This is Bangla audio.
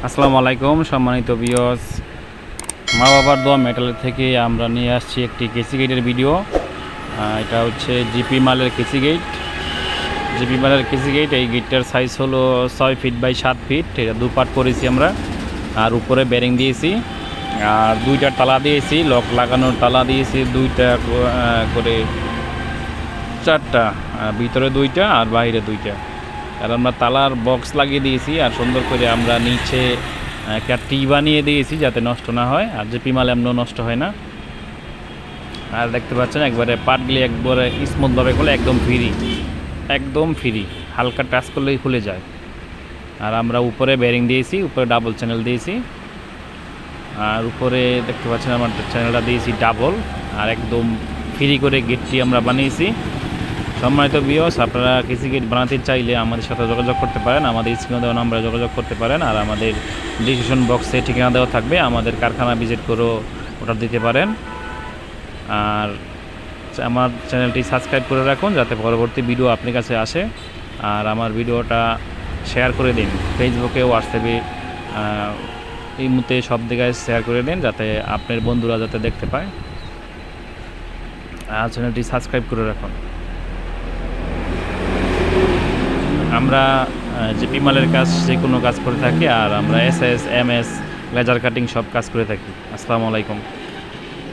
আসসালামু আলাইকুম সম্মানিত ভিউয়ার্স, মা বাবার দোয়া মেটালের থেকে আমরা নিয়ে আসছি একটি কেসি গেটের ভিডিও। এটা হচ্ছে জিপি মালের কেসি গেট। জিপি মালের কেসি গেট, এই গেটটার সাইজ হলো 6 ফিট বাই 7 ফিট। এটা দুপাট করেছি আমরা, আর উপরে বেরিং দিয়েছি, আর দুইটা তালা দিয়েছি, লক লাগানোর তালা দিয়েছি দুইটা করে, চারটা, ভিতরে দুইটা আর বাইরে দুইটা। আর আমরা তালার বক্স লাগিয়ে দিয়েছি, আর সুন্দর করে আমরা নিচে একটা টি বানিয়ে দিয়েছি যাতে নষ্ট না হয়, আর জিপি মাল এমনও নষ্ট হয় না। আর দেখতে পাচ্ছেন একবারে পাটগুলি একবারে স্মুথভাবে খুলে একদম ফ্রি, হালকা টাচ করলেই খুলে যায়। আর আমরা উপরে বেরিং দিয়েছি, উপরে ডাবল চ্যানেল দিয়েছি, আর উপরে দেখতে পাচ্ছেন আমার চ্যানেলটা দিয়েছি ডাবল, আর একদম ফ্রি করে গেটটি আমরা বানিয়েছি। সম্মানিত ভিউয়ার্স, আপনারা কেসি গেট বানাতে চাইলে আমাদের সাথে যোগাযোগ করতে পারেন, আমাদের স্ক্রিনে দেওয়া নাম্বারে যোগাযোগ করতে পারেন, আর আমাদের ডিসক্রিপশন বক্সে ঠিকানা দেওয়া থাকবে, আমাদের কারখানা ভিজিট করেও অর্ডার দিতে পারেন। আর আমার চ্যানেলটি সাবস্ক্রাইব করে রাখুন যাতে পরবর্তী ভিডিও আপনার কাছে আসে, আর আমার ভিডিওটা শেয়ার করে দিন ফেসবুকে, হোয়াটসঅ্যাপে, এই মুহূর্তে সব জায়গায় শেয়ার করে দিন যাতে আপনার বন্ধুরা যাতে দেখতে পায়। আর চ্যানেলটি সাবস্ক্রাইব করে রাখুন। আমরা জিপি মালের কাজ, যে কোনো কাজ করে থাকি, আর আমরা এসএস, এমএস, লেজার কাটিং সব কাজ করে থাকি। আসসালামু আলাইকুম।